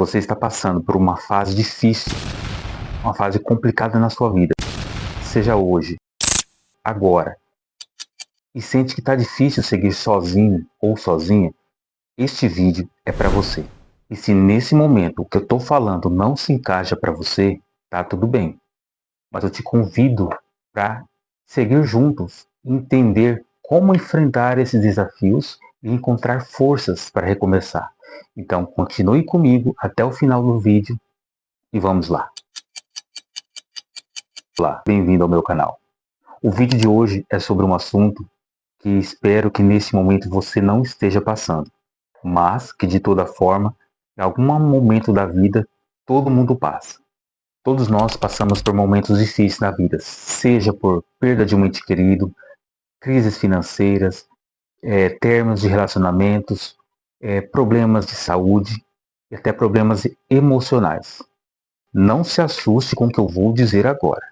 você está passando por uma fase difícil, uma fase complicada na sua vida, seja hoje, agora, e sente que está difícil seguir sozinho ou sozinha, este vídeo é para você. E se nesse momento o que eu estou falando não se encaixa para você, tá tudo bem. Mas eu te convido para seguir juntos, entender como enfrentar esses desafios e encontrar forças para recomeçar. Então continue comigo até o final do vídeo e vamos lá. Olá, bem-vindo ao meu canal. O vídeo de hoje é sobre um assunto que espero que nesse momento você não esteja passando, mas que de toda forma, em algum momento da vida, todo mundo passa. Todos nós passamos por momentos difíceis na vida, seja por perda de um ente querido, crises financeiras, términos de relacionamentos, problemas de saúde e até problemas emocionais. Não se assuste com o que eu vou dizer agora.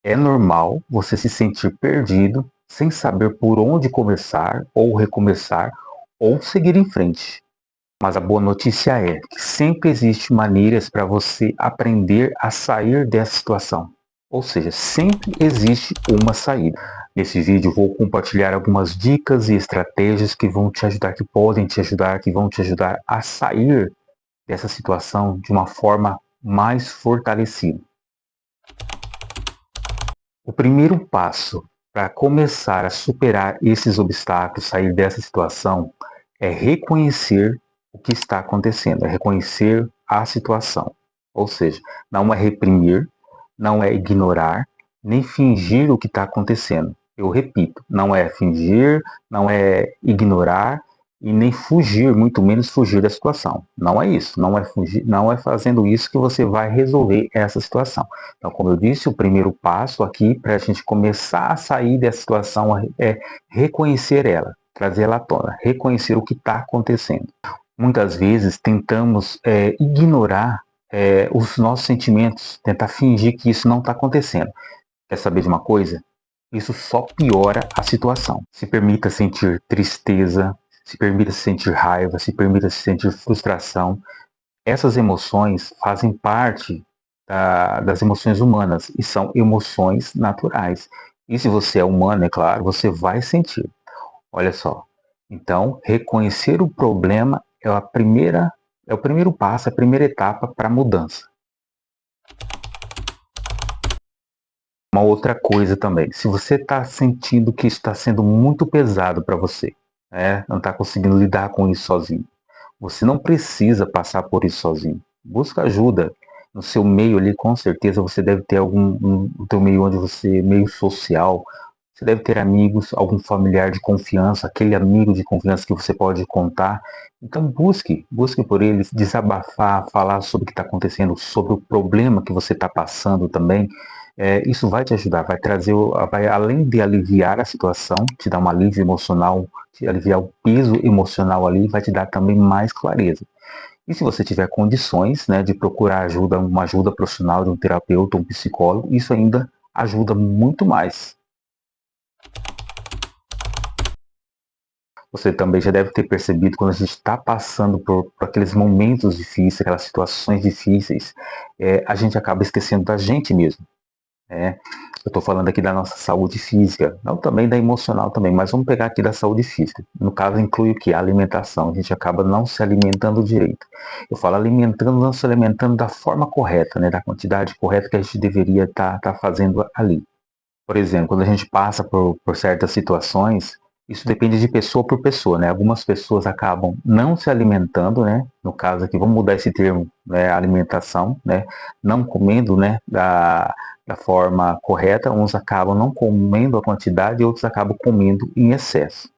É normal você se sentir perdido, sem saber por onde começar ou recomeçar ou seguir em frente. Mas a boa notícia é que sempre existem maneiras para você aprender a sair dessa situação. Ou seja, sempre existe uma saída. Nesse vídeo vou compartilhar algumas dicas e estratégias que vão te ajudar, que podem te ajudar, que vão te ajudar a sair dessa situação de uma forma mais fortalecida. O primeiro passo para começar a superar esses obstáculos, sair dessa situação, é reconhecer o que está acontecendo, é reconhecer a situação. Ou seja, não é reprimir, não é ignorar, nem fingir o que está acontecendo. Eu repito, não é fingir, não é ignorar e nem fugir, muito menos fugir da situação. Não é isso, não é fugir, não é fazendo isso que você vai resolver essa situação. Então, como eu disse, o primeiro passo aqui para a gente começar a sair dessa situação é reconhecer ela, trazer ela à tona, reconhecer o que está acontecendo. Muitas vezes tentamos ignorar os nossos sentimentos, tentar fingir que isso não está acontecendo. Quer saber de uma coisa? Isso só piora a situação. Se permita sentir tristeza, se permita sentir raiva, se permita sentir frustração. Essas emoções fazem parte das emoções humanas e são emoções naturais. E se você é humano, é claro, você vai sentir. Olha só. Então, reconhecer o problema é o primeiro passo, a primeira etapa para a mudança. Uma outra coisa também, se você está sentindo que isso está sendo muito pesado para você, não está conseguindo lidar com isso sozinho, você não precisa passar por isso sozinho. Busca ajuda. No seu meio ali, com certeza, você deve ter no teu meio onde você, meio social, você deve ter amigos, algum familiar de confiança, aquele amigo de confiança que você pode contar. Então busque por eles, desabafar, falar sobre o que está acontecendo, sobre o problema que você está passando também. Isso vai te ajudar, vai trazer, além de aliviar a situação, te dar um alívio emocional, te aliviar o peso emocional ali, vai te dar também mais clareza. E se você tiver condições, de procurar ajuda, uma ajuda profissional de um terapeuta, um psicólogo, isso ainda ajuda muito mais. Você também já deve ter percebido quando a gente está passando por aqueles momentos difíceis, aquelas situações difíceis, a gente acaba esquecendo da gente mesmo. Eu estou falando aqui da nossa saúde física, não também da emocional também, mas vamos pegar aqui da saúde física. No caso, inclui o que? A alimentação. A gente acaba não se alimentando direito. Eu falo alimentando, não se alimentando da forma correta, da quantidade correta que a gente deveria estar fazendo ali. Por exemplo, quando a gente passa por certas situações, isso depende de pessoa por pessoa, Algumas pessoas acabam não se alimentando, No caso aqui, vamos mudar esse termo, alimentação, Não comendo, da forma correta. Uns acabam não comendo a quantidade e outros acabam comendo em excesso.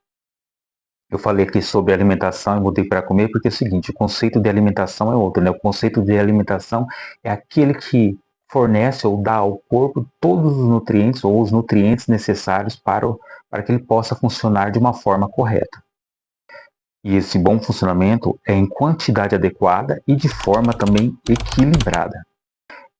Eu falei aqui sobre alimentação e mudei para comer porque é o seguinte, o conceito de alimentação é outro, O conceito de alimentação é aquele que fornece ou dá ao corpo todos os nutrientes ou os nutrientes necessários para que ele possa funcionar de uma forma correta. E esse bom funcionamento é em quantidade adequada e de forma também equilibrada.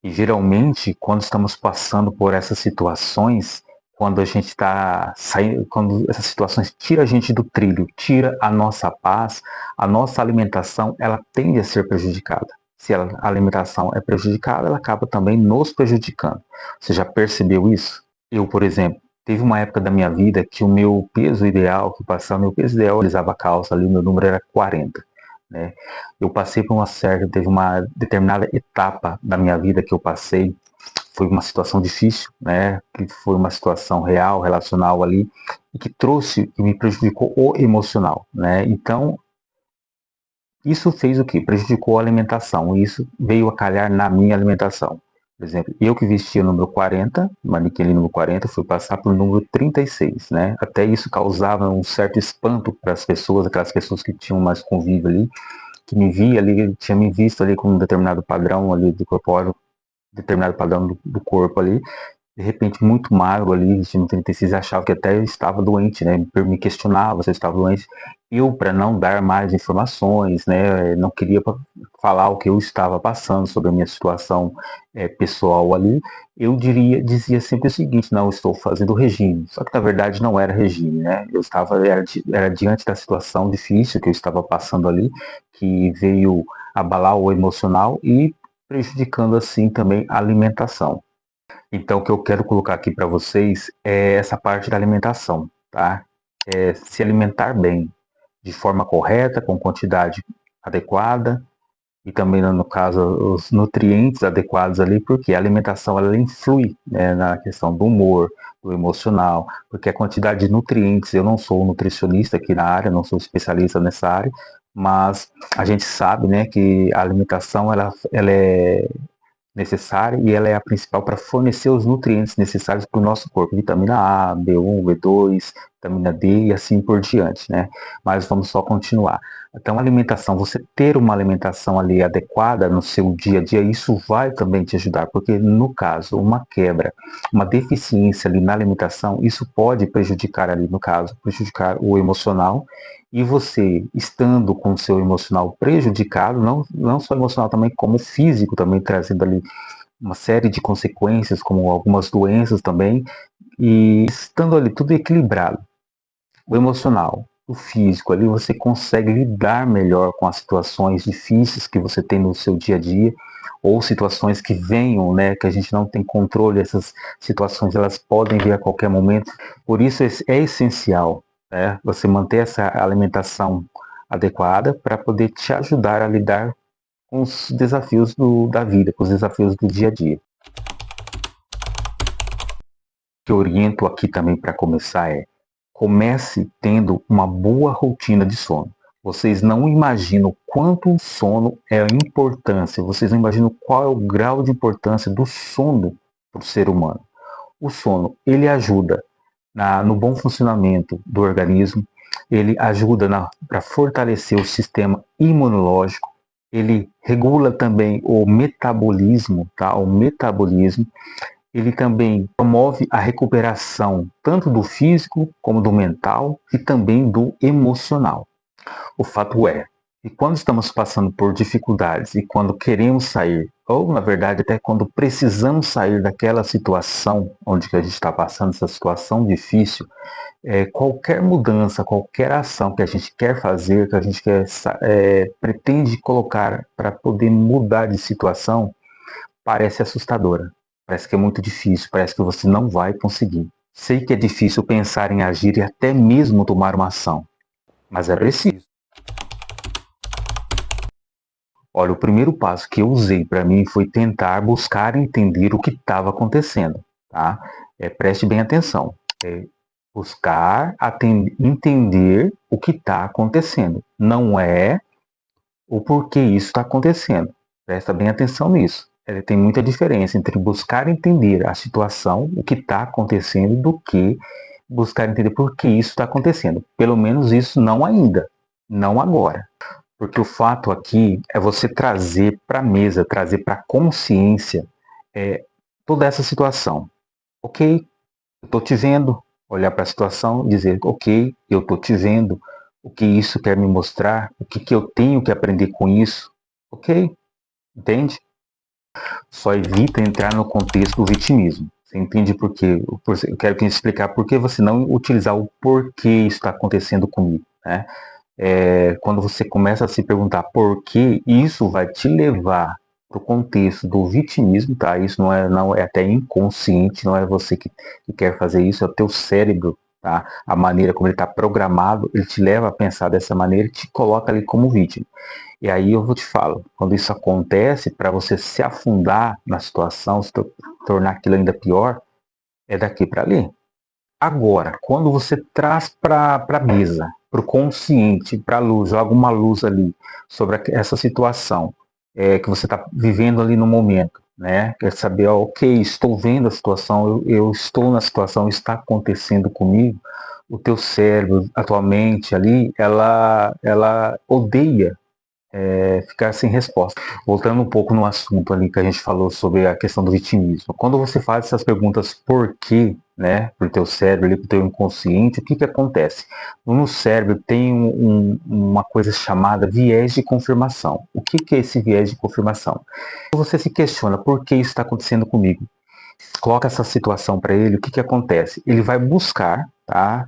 E geralmente, quando estamos passando por essas situações, quando a gente está saindo, quando essas situações tiram a gente do trilho, tira a nossa paz, a nossa alimentação, ela tende a ser prejudicada. se a alimentação é prejudicada, ela acaba também nos prejudicando. Você já percebeu isso? Eu, por exemplo, teve uma época da minha vida que o meu peso ideal, eu usava calça ali, o meu número era 40, né? Eu passei por teve uma determinada etapa da minha vida que eu passei, foi uma situação difícil, né? Que foi uma situação real, relacional ali, e que trouxe e me prejudicou o emocional, né? Então, isso fez o quê? Prejudicou a alimentação. E isso veio a calhar na minha alimentação. Por exemplo, eu que vestia o número 40, manequim número 40, fui passar para o número 36, né? Até isso causava um certo espanto para as pessoas, aquelas pessoas que tinham mais convívio ali, que me via ali, tinha me visto ali com um determinado padrão ali do corpóreo, determinado padrão do corpo ali, de repente muito magro ali, vestindo 36, achava que até eu estava doente, né? Me questionava se eu estava doente. Eu, para não dar mais informações, né? Não queria falar o que eu estava passando sobre a minha situação pessoal ali, dizia sempre o seguinte: não, eu estou fazendo regime. Só que na verdade não era regime, né? Era diante da situação difícil que eu estava passando ali, que veio abalar o emocional e prejudicando assim também a alimentação. Então, o que eu quero colocar aqui para vocês é essa parte da alimentação, tá? É se alimentar bem, de forma correta, com quantidade adequada e também, no caso, os nutrientes adequados ali, porque a alimentação ela influi, né, na questão do humor, do emocional, porque a quantidade de nutrientes, eu não sou nutricionista aqui na área, não sou especialista nessa área, mas a gente sabe, né, que a alimentação ela é necessária e ela é a principal para fornecer os nutrientes necessários para o nosso corpo, vitamina A, B1, B2, vitamina D e assim por diante, né? Mas vamos só continuar. Então, a alimentação, você ter uma alimentação ali adequada no seu dia a dia, isso vai também te ajudar, porque no caso, uma quebra, uma deficiência ali na alimentação, isso pode prejudicar ali, no caso, prejudicar o emocional, e você, estando com o seu emocional prejudicado, não só emocional também, como físico também, trazendo ali uma série de consequências, como algumas doenças também, e estando ali tudo equilibrado, o emocional, o físico, ali você consegue lidar melhor com as situações difíceis que você tem no seu dia a dia, ou situações que venham, né, que a gente não tem controle, essas situações elas podem vir a qualquer momento. Por isso é essencial, né, você manter essa alimentação adequada para poder te ajudar a lidar com os desafios da vida, com os desafios do dia a dia. O que eu oriento aqui também para começar comece tendo uma boa rotina de sono. Vocês não imaginam quanto o sono é importância, vocês não imaginam qual é o grau de importância do sono para o ser humano. O sono, ele ajuda no bom funcionamento do organismo, ele ajuda para fortalecer o sistema imunológico, ele regula também o metabolismo, tá? O metabolismo, ele também promove a recuperação tanto do físico como do mental e também do emocional. O fato é que quando estamos passando por dificuldades e quando queremos sair, ou na verdade até quando precisamos sair daquela situação onde a gente está passando, essa situação difícil, qualquer mudança, qualquer ação que a gente quer fazer, que a gente pretende colocar para poder mudar de situação, parece assustadora. Parece que é muito difícil, parece que você não vai conseguir. Sei que é difícil pensar em agir e até mesmo tomar uma ação, mas é preciso. Olha, o primeiro passo que eu usei para mim foi tentar buscar entender o que estava acontecendo, tá? Preste bem atenção. Buscar entender o que está acontecendo. Não é o porquê isso está acontecendo. Presta bem atenção nisso. Tem muita diferença entre buscar entender a situação, o que está acontecendo, do que buscar entender por que isso está acontecendo. Pelo menos isso não ainda, não agora. Porque o fato aqui é você trazer para a mesa, trazer para a consciência toda essa situação. Ok, eu estou te vendo, olhar para a situação e dizer, ok, eu estou te vendo, o que isso quer me mostrar, o que eu tenho que aprender com isso, ok, entende? Só evita entrar no contexto do vitimismo. Você entende por quê? Eu quero explicar por que você não utilizar o porquê isso está acontecendo comigo, né? quando você começa a se perguntar por que, isso vai te levar para o contexto do vitimismo, tá? Isso não é até inconsciente, não é você que quer fazer isso, é o teu cérebro, tá? A maneira como ele está programado, ele te leva a pensar dessa maneira e te coloca ali como vítima. E aí eu vou te falar, quando isso acontece, para você se afundar na situação, tornar aquilo ainda pior, é daqui para ali. Agora, quando você traz para a mesa, para o consciente, para a luz, joga uma luz ali sobre essa situação que você está vivendo ali no momento, né? Quer saber, ó, ok, estou vendo a situação, eu estou na situação, está acontecendo comigo. O teu cérebro, atualmente ali, ela odeia ficar sem resposta. Voltando um pouco no assunto ali que a gente falou sobre a questão do vitimismo. Quando você faz essas perguntas por quê, né, para o teu cérebro, para o teu inconsciente, o que acontece? No cérebro tem uma coisa chamada viés de confirmação. O que é esse viés de confirmação? Quando você se questiona por que isso está acontecendo comigo, coloca essa situação para ele, o que acontece? Ele vai buscar, tá?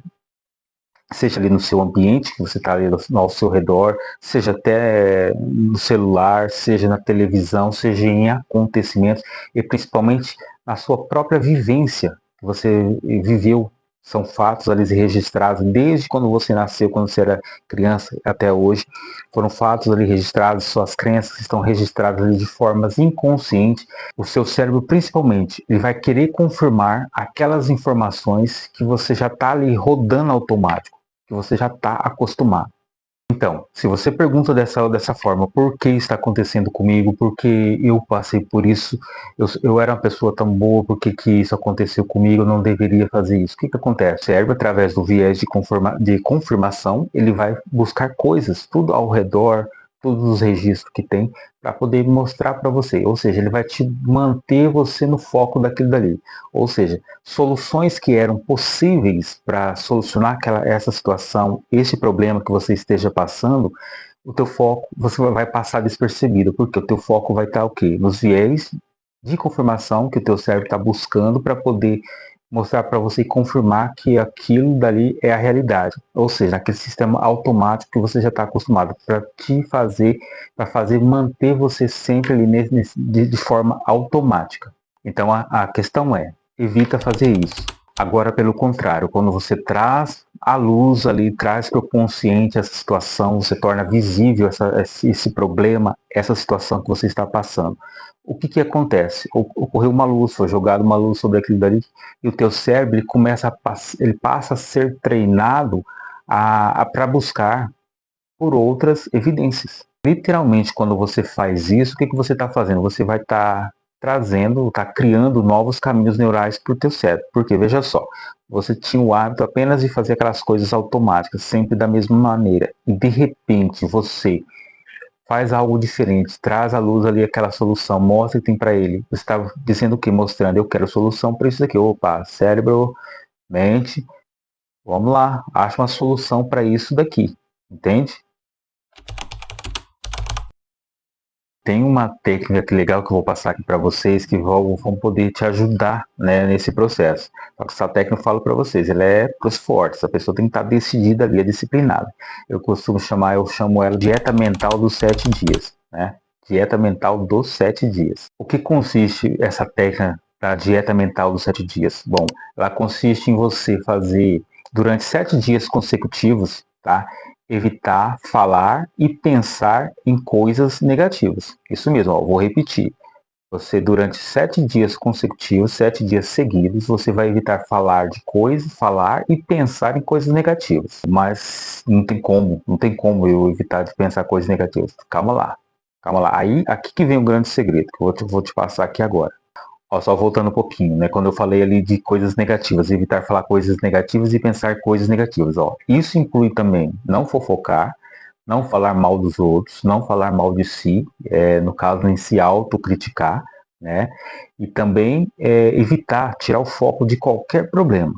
Seja ali no seu ambiente, que você está ali ao seu redor, seja até no celular, seja na televisão, seja em acontecimentos, e principalmente na sua própria vivência, que você viveu. São fatos ali registrados desde quando você nasceu, quando você era criança até hoje. Foram fatos ali registrados, suas crenças estão registradas ali de formas inconscientes. O seu cérebro, principalmente, ele vai querer confirmar aquelas informações que você já está ali rodando automático, que você já está acostumado. Então, se você pergunta dessa forma, por que está acontecendo comigo, por que eu passei por isso, eu era uma pessoa tão boa, por que isso aconteceu comigo, eu não deveria fazer isso. O que acontece? O cérebro, através do viés de confirmação, ele vai buscar coisas, tudo ao redor, todos os registros que tem, para poder mostrar para você. Ou seja, ele vai te manter você no foco daquilo dali. Ou seja, soluções que eram possíveis para solucionar essa situação, esse problema que você esteja passando, o teu foco, você vai passar despercebido, porque o teu foco vai estar o quê? Nos viés de confirmação que o teu cérebro está buscando para poder mostrar para você e confirmar que aquilo dali é a realidade. Ou seja, aquele sistema automático que você já está acostumado para fazer manter você sempre ali de forma automática. Então a questão é, evita fazer isso. Agora, pelo contrário, quando você traz a luz ali, traz para o consciente essa situação, você torna visível esse problema, essa situação que você está passando. O que acontece? Ocorreu uma luz, foi jogada uma luz sobre aquilo dali, e o teu cérebro ele passa a ser treinado para buscar por outras evidências. Literalmente, quando você faz isso, o que você está fazendo? Você vai estar trazendo, está criando novos caminhos neurais para o teu cérebro. Porque, veja só, você tinha o hábito apenas de fazer aquelas coisas automáticas, sempre da mesma maneira. E, de repente, você faz algo diferente, traz à luz ali aquela solução, mostra que tem para ele. Você está dizendo o que? Mostrando, eu quero solução para isso aqui. Opa, cérebro, mente, vamos lá, acha uma solução para isso daqui. Entende? Tem uma técnica que legal que eu vou passar aqui para vocês que vão poder te ajudar, né, nesse processo. Só que essa técnica eu falo para vocês, ela é para os fortes, a pessoa tem que estar decidida ali, é disciplinada. Eu chamo ela dieta mental dos 7 dias, né? Dieta mental dos 7 dias. O que consiste essa técnica da dieta mental dos 7 dias? Bom, ela consiste em você fazer durante 7 dias consecutivos, tá? Evitar falar e pensar em coisas negativas. Isso mesmo, ó, vou repetir. Você, durante 7 dias consecutivos, 7 dias seguidos, você vai evitar falar e pensar em coisas negativas. Mas não tem como eu evitar de pensar coisas negativas. Calma lá, calma lá. Aí, aqui que vem o grande segredo, que eu vou te passar aqui agora. Ó, só voltando um pouquinho, né? Quando eu falei ali de coisas negativas, evitar falar coisas negativas e pensar coisas negativas, ó. Isso inclui também não fofocar, não falar mal dos outros, não falar mal de si, no caso em se autocriticar, né? E também evitar tirar o foco de qualquer problema,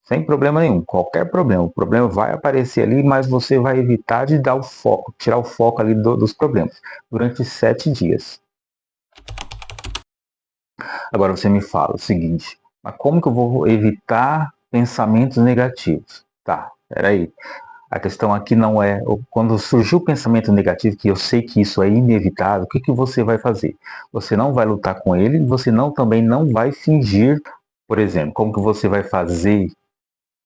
sem problema nenhum, qualquer problema. O problema vai aparecer ali, mas você vai evitar de dar o foco, tirar o foco ali dos problemas durante 7 dias. Agora você me fala o seguinte, mas como que eu vou evitar pensamentos negativos? Tá, peraí. A questão aqui não é, quando surgiu o pensamento negativo, que eu sei que isso é inevitável, o que, que você vai fazer? Você não vai lutar com ele, você também não vai fingir, por exemplo, como que você vai fazer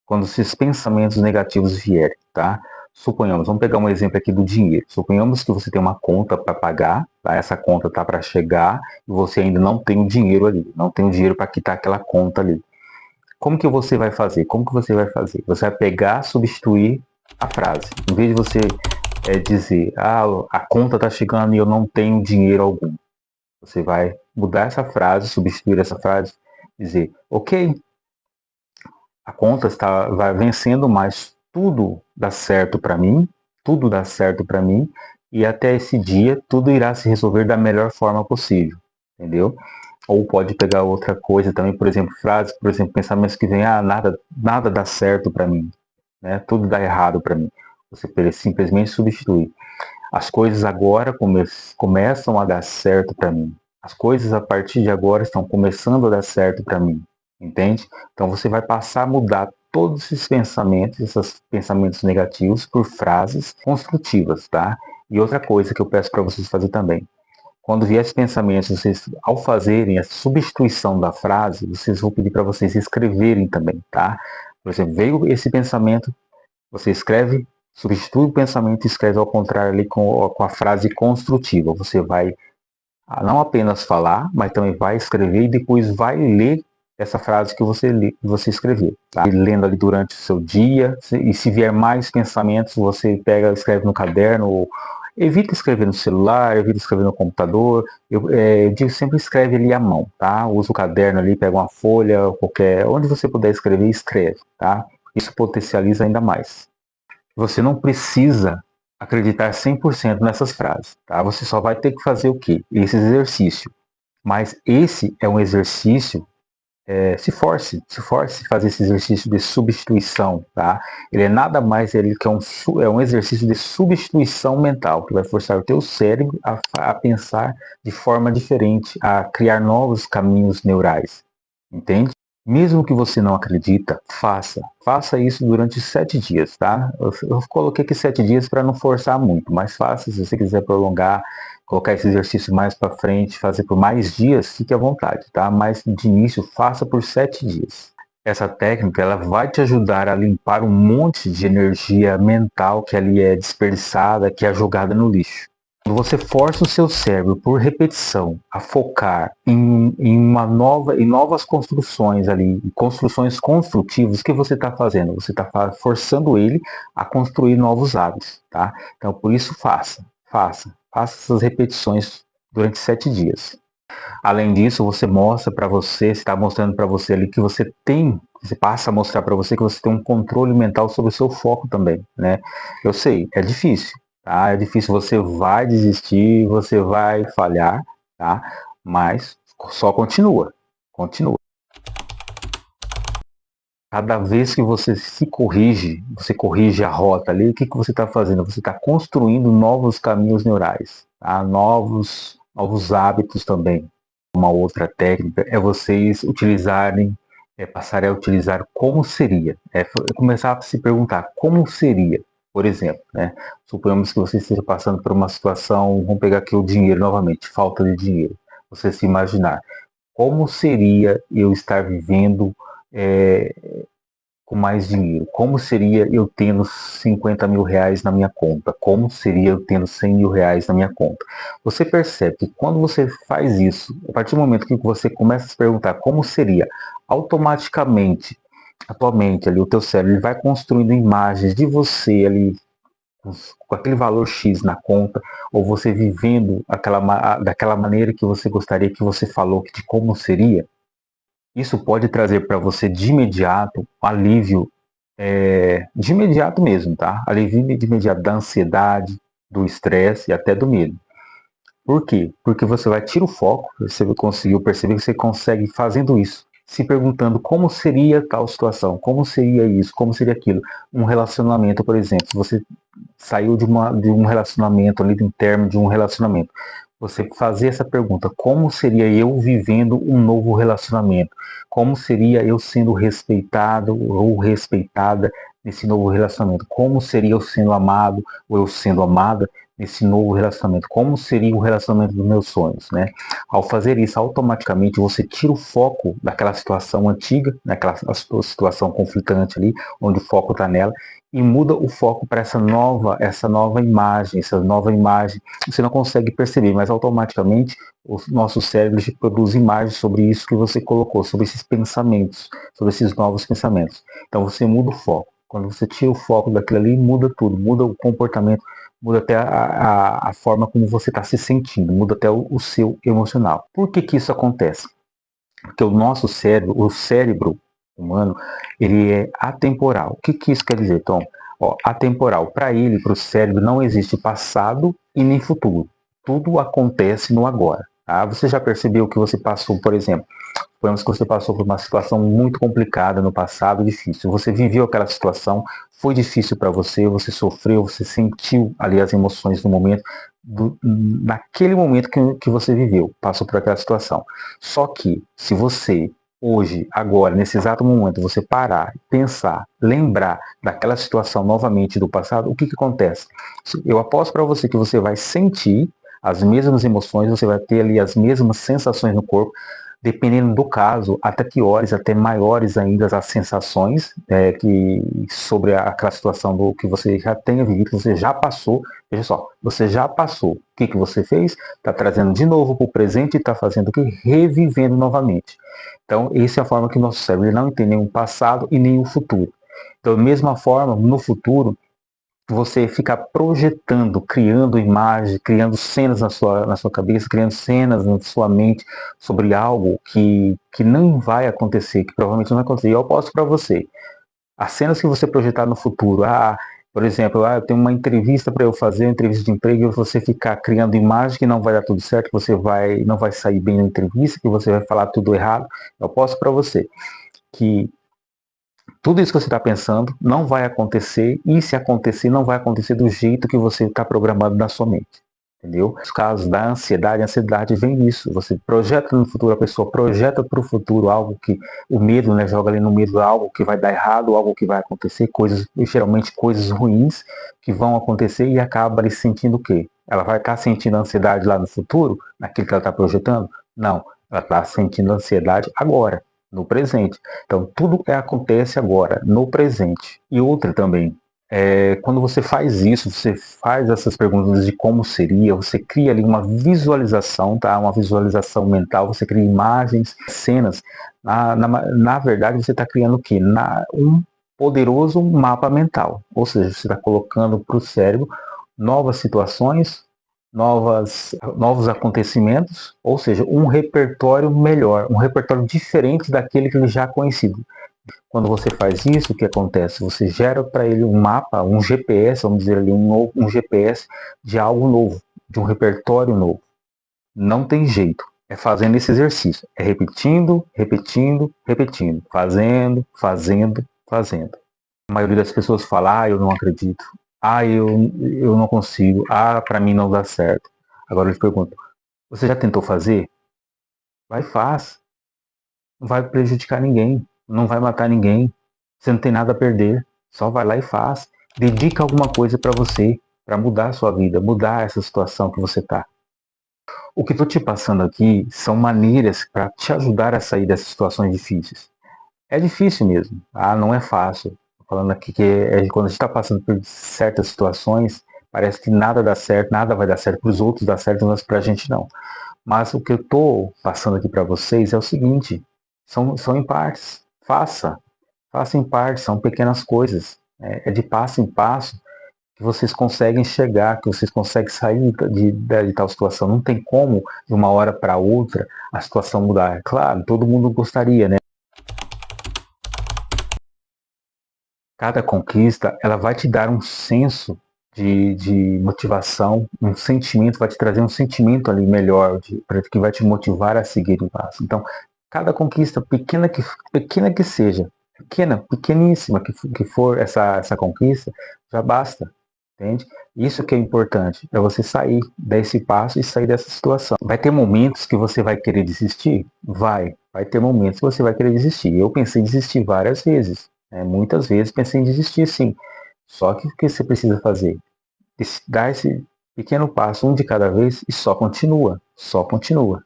quando esses pensamentos negativos vierem, tá? Suponhamos, vamos pegar um exemplo aqui do dinheiro. Suponhamos que você tem uma conta para pagar, tá? Essa conta está para chegar e você ainda não tem o dinheiro ali, não tem o dinheiro para quitar aquela conta ali. Como que você vai fazer? Como que você vai fazer? Você vai pegar, substituir a frase. Em vez de você dizer, a conta está chegando e eu não tenho dinheiro algum. Você vai mudar essa frase, substituir essa frase, dizer, ok, a conta vai vencendo, mas tudo dá certo para mim, tudo dá certo para mim, e até esse dia tudo irá se resolver da melhor forma possível, entendeu? Ou pode pegar outra coisa também, por exemplo, frases, por exemplo, pensamentos que vêm, nada dá certo para mim, né? Tudo dá errado para mim. Você simplesmente substitui. As coisas agora começam a dar certo para mim. As coisas a partir de agora estão começando a dar certo para mim, entende? Então você vai passar a mudar todos esses pensamentos negativos por frases construtivas, tá? E outra coisa que eu peço para vocês fazer também, quando vier esses pensamentos, vocês, ao fazerem a substituição da frase, vocês vão pedir para vocês escreverem também, tá? Por exemplo, veio esse pensamento, você escreve, substitui o pensamento e escreve ao contrário ali com a frase construtiva. Você vai não apenas falar, mas também vai escrever e depois vai ler essa frase que você escreveu. Tá? E lendo ali durante o seu dia, e se vier mais pensamentos, você pega, escreve no caderno, ou evita escrever no celular, evita escrever no computador. Eu digo, sempre escreve ali à mão, tá? Usa o caderno ali, pega uma folha, onde você puder escrever, escreve, tá? Isso potencializa ainda mais. Você não precisa acreditar 100% nessas frases, tá? Você só vai ter que fazer o quê? Esse exercício. Mas esse é um exercício, se force a fazer esse exercício de substituição, tá? Ele é nada mais que é um exercício de substituição mental, que vai forçar o teu cérebro a pensar de forma diferente, a criar novos caminhos neurais, entende? Mesmo que você não acredita, faça isso durante 7 dias, tá? Eu coloquei aqui 7 dias para não forçar muito, mas faça, se você quiser prolongar, colocar esse exercício mais para frente, fazer por mais dias, fique à vontade, tá? Mas de início, faça por 7 dias. Essa técnica, ela vai te ajudar a limpar um monte de energia mental que ali é desperdiçada, que é jogada no lixo. Quando você força o seu cérebro por repetição a focar em novas construções ali, construções construtivas, o que você está fazendo? Você está forçando ele a construir novos hábitos, tá? Então, por isso, faça essas repetições durante 7 dias. Além disso, você mostra para você, está mostrando para você ali que você passa a mostrar para você que você tem um controle mental sobre o seu foco também, né? Eu sei, é difícil, tá? É difícil, você vai desistir, você vai falhar, tá? Mas só continua. Cada vez que você se corrige, você corrige a rota ali, o que você está fazendo? Você está construindo novos caminhos neurais, tá? Novos hábitos também. Uma outra técnica é vocês passarem a utilizar como seria. Começar a se perguntar como seria, por exemplo, né? Suponhamos que você esteja passando por uma situação, vamos pegar aqui o dinheiro novamente, falta de dinheiro. Você se imaginar, como seria eu estar vivendo com mais dinheiro? Como seria eu tendo 50 mil reais na minha conta? Como seria eu tendo 100 mil reais na minha conta? Você percebe que quando você faz isso, a partir do momento que você começa a se perguntar como seria, automaticamente, atualmente ali, o teu cérebro ele vai construindo imagens de você ali, com aquele valor X na conta, ou você vivendo daquela maneira que você gostaria, que você falou de como seria. Isso pode trazer para você de imediato alívio, de imediato mesmo, tá? Alívio de imediato da ansiedade, do estresse e até do medo. Por quê? Porque você vai tirar o foco, você conseguiu perceber que você consegue fazendo isso, se perguntando como seria tal situação, como seria isso, como seria aquilo. Um relacionamento, por exemplo, se você saiu de um relacionamento, ali em termos de um relacionamento. Você fazer essa pergunta: como seria eu vivendo um novo relacionamento? Como seria eu sendo respeitado ou respeitada nesse novo relacionamento? Como seria eu sendo amado ou eu sendo amada nesse novo relacionamento? Como seria o relacionamento dos meus sonhos, né? Ao fazer isso, automaticamente você tira o foco daquela situação antiga, daquela situação conflitante ali, onde o foco está nela, e muda o foco para essa nova imagem, você não consegue perceber, mas automaticamente o nosso cérebro produz imagens sobre isso que você colocou, sobre esses pensamentos, sobre esses novos pensamentos. Então você muda o foco. Quando você tira o foco daquilo ali, muda tudo, muda o comportamento, muda até a forma como você está se sentindo, muda até o seu emocional. Por que isso acontece? Porque o nosso cérebro, o cérebro humano, ele é atemporal. O que isso quer dizer, Tom? Ó, atemporal. Para ele, para o cérebro, não existe passado e nem futuro. Tudo acontece no agora. Tá? Você já percebeu que você passou, por exemplo, suponhamos que você passou por uma situação muito complicada no passado, difícil. Você viveu aquela situação, foi difícil para você, você sofreu, você sentiu ali as emoções no momento, naquele momento que você viveu, passou por aquela situação. Só que, se você, hoje, agora, nesse exato momento, você parar, pensar, lembrar daquela situação novamente do passado, o que acontece? Eu aposto para você que você vai sentir as mesmas emoções, você vai ter ali as mesmas sensações no corpo, dependendo do caso, até piores, até maiores ainda as sensações sobre aquela situação do que você já tenha vivido, que você já passou. Veja só, você já passou. O que você fez? Está trazendo de novo para o presente e está fazendo o que? Revivendo novamente. Então, essa é a forma que o nosso cérebro não entende nenhum passado e nenhum futuro. Então, da mesma forma, no futuro, você ficar projetando, criando imagens, criando cenas na sua cabeça, criando cenas na sua mente sobre algo que não vai acontecer, que provavelmente não vai acontecer. E eu aposto para você, as cenas que você projetar no futuro, por exemplo, eu tenho uma entrevista para eu fazer, uma entrevista de emprego, e você ficar criando imagens que não vai dar tudo certo, que você não vai sair bem na entrevista, que você vai falar tudo errado. Eu aposto para você que tudo isso que você está pensando não vai acontecer, e se acontecer, não vai acontecer do jeito que você está programado na sua mente. Entendeu? Nos casos da ansiedade, a ansiedade vem disso. Você projeta no futuro, a pessoa projeta para o futuro algo que o medo, né, joga ali no medo algo que vai dar errado, algo que vai acontecer, coisas, geralmente coisas ruins que vão acontecer, e acaba ali sentindo o quê? Ela vai estar sentindo ansiedade lá no futuro, naquilo que ela está projetando? Não, ela está sentindo ansiedade agora, no presente. Então, tudo que acontece agora, no presente. E outra também, quando você faz isso, você faz essas perguntas de como seria, você cria ali uma visualização, tá? Uma visualização mental, você cria imagens, cenas. Na verdade, você está criando o quê? Um poderoso mapa mental. Ou seja, você está colocando para o cérebro novas situações, novos acontecimentos, ou seja, um repertório melhor, um repertório diferente daquele que ele já é conhecido. Quando você faz isso, o que acontece? Você gera para ele um mapa, um GPS, vamos dizer ali, um GPS de algo novo, de um repertório novo. Não tem jeito. É fazendo esse exercício. É repetindo, repetindo, repetindo. Fazendo, fazendo, fazendo. A maioria das pessoas fala: eu não acredito. Eu não consigo. Para mim não dá certo. Agora eu te pergunto, você já tentou fazer? Vai, faz. Não vai prejudicar ninguém. Não vai matar ninguém. Você não tem nada a perder. Só vai lá e faz. Dedica alguma coisa para você, para mudar a sua vida, mudar essa situação que você está. O que estou te passando aqui são maneiras para te ajudar a sair dessas situações difíceis. É difícil mesmo, não é fácil. Tô falando aqui que quando a gente está passando por certas situações, parece que nada dá certo, nada vai dar certo para os outros, dá certo, mas para a gente não. Mas o que eu estou passando aqui para vocês é o seguinte: são em partes. Faça em partes, são pequenas coisas. É de passo em passo que vocês conseguem chegar, que vocês conseguem sair de tal situação. Não tem como, de uma hora para outra, a situação mudar. É claro, todo mundo gostaria, né? Cada conquista, ela vai te dar um senso de motivação, um sentimento, vai te trazer um sentimento ali melhor, que vai te motivar a seguir o passo. Então, cada conquista, pequena que seja, pequeníssima que for essa conquista, já basta. entende? Isso que é importante, é você sair, dar esse passo e sair dessa situação. Vai ter momentos que você vai querer desistir? Vai ter momentos que você vai querer desistir. Eu pensei em desistir várias vezes, né? Muitas vezes pensei em desistir sim. Só que o que você precisa fazer? Dar esse pequeno passo, um de cada vez, e só continua, só continua.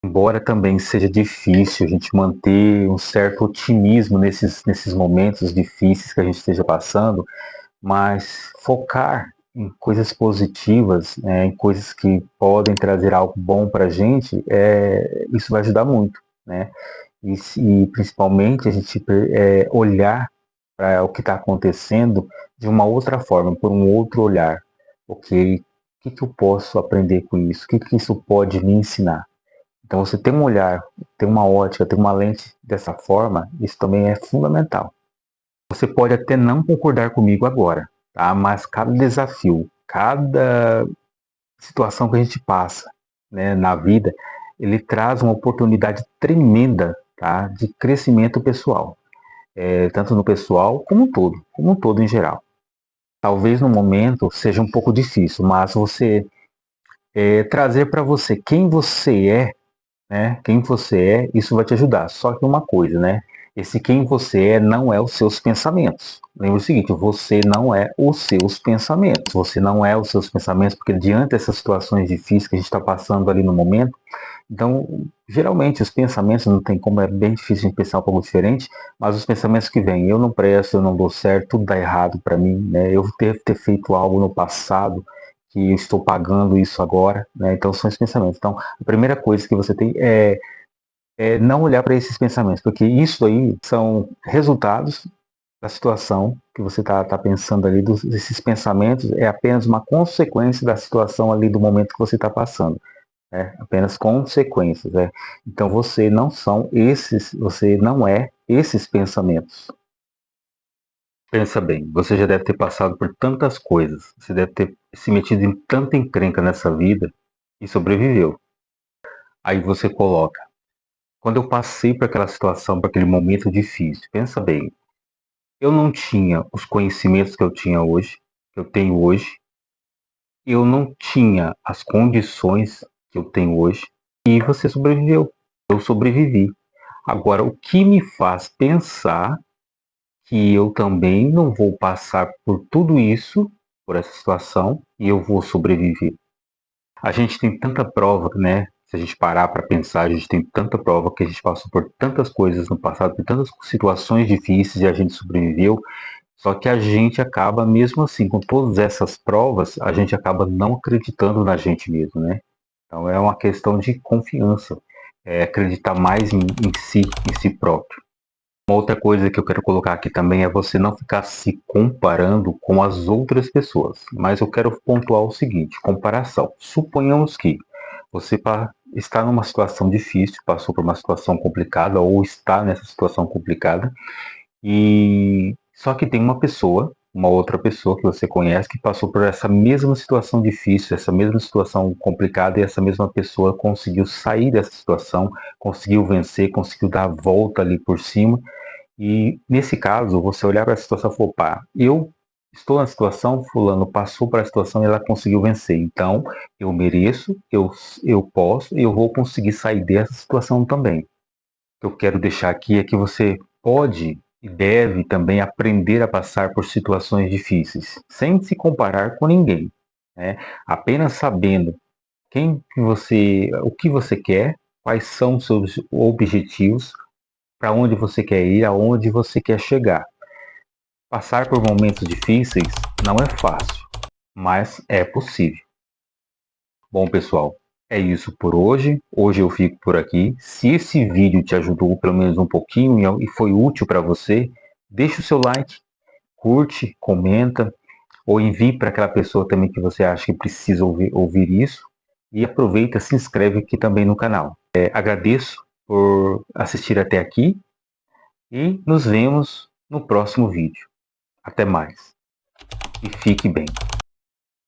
Embora também seja difícil a gente manter um certo otimismo nesses momentos difíceis que a gente esteja passando, mas focar em coisas positivas, em coisas que podem trazer algo bom para a gente, isso vai ajudar muito, né? E principalmente a gente olhar para o que está acontecendo de uma outra forma, por um outro olhar. Ok, o que eu posso aprender com isso? O que isso pode me ensinar? Então, você ter um olhar, ter uma ótica, ter uma lente dessa forma, isso também é fundamental. Você pode até não concordar comigo agora, tá? Mas cada desafio, cada situação que a gente passa, né, na vida, ele traz uma oportunidade tremenda, tá, de crescimento pessoal, tanto no pessoal como um todo em geral. Talvez no momento seja um pouco difícil, mas você trazer para você quem você é, né? Quem você é, isso vai te ajudar. Só que uma coisa, né? Esse quem você é não é os seus pensamentos. Lembra o seguinte, você não é os seus pensamentos. Você não é os seus pensamentos, porque diante dessas situações difíceis que a gente está passando ali no momento, então, geralmente os pensamentos, não tem como, é bem difícil de pensar um pouco diferente, mas os pensamentos que vêm, eu não presto, eu não dou certo, tudo dá errado para mim, né? Eu devo ter feito algo no passado que eu estou pagando isso agora, né? Então são esses pensamentos. Então, a primeira coisa que você tem é não olhar para esses pensamentos, porque isso aí são resultados da situação que você está pensando ali, desses pensamentos, é apenas uma consequência da situação ali, do momento que você está passando. Apenas consequências. Então você não é esses pensamentos. Pensa bem, você já deve ter passado por tantas coisas, você deve ter se metido em tanta encrenca nessa vida e sobreviveu. Aí você coloca, quando eu passei por aquela situação, por aquele momento difícil, pensa bem, eu não tinha os conhecimentos que eu tinha hoje, que eu tenho hoje, eu não tinha as condições que eu tenho hoje, e você sobreviveu. Eu sobrevivi. Agora, o que me faz pensar que eu também não vou passar por tudo isso, por essa situação, e eu vou sobreviver? A gente tem tanta prova, né? Se a gente parar para pensar, a gente tem tanta prova que a gente passou por tantas coisas no passado, por tantas situações difíceis e a gente sobreviveu. Só que a gente acaba, mesmo assim, com todas essas provas, a gente acaba não acreditando na gente mesmo, né? Então é uma questão de confiança, acreditar mais em si próprio. Uma outra coisa que eu quero colocar aqui também é você não ficar se comparando com as outras pessoas. Mas eu quero pontuar o seguinte, comparação. Suponhamos que você está numa situação difícil, passou por uma situação complicada ou está nessa situação complicada, e só que tem uma outra pessoa que você conhece que passou por essa mesma situação difícil, essa mesma situação complicada, e essa mesma pessoa conseguiu sair dessa situação, conseguiu vencer, conseguiu dar a volta ali por cima. E nesse caso, você olhar para a situação e falar, pá, eu estou na situação, fulano passou para a situação e ela conseguiu vencer. Então, eu mereço, eu posso e eu vou conseguir sair dessa situação também. O que eu quero deixar aqui é que você pode e deve também aprender a passar por situações difíceis, sem se comparar com ninguém, né? Apenas sabendo o que você quer, quais são os seus objetivos, para onde você quer ir, aonde você quer chegar. Passar por momentos difíceis não é fácil, mas é possível. Bom, pessoal, é isso por hoje. Hoje eu fico por aqui. Se esse vídeo te ajudou pelo menos um pouquinho e foi útil para você, deixa o seu like, curte, comenta ou envie para aquela pessoa também que você acha que precisa ouvir isso. E aproveita, se inscreve aqui também no canal. Agradeço por assistir até aqui e nos vemos no próximo vídeo. Até mais e fique bem.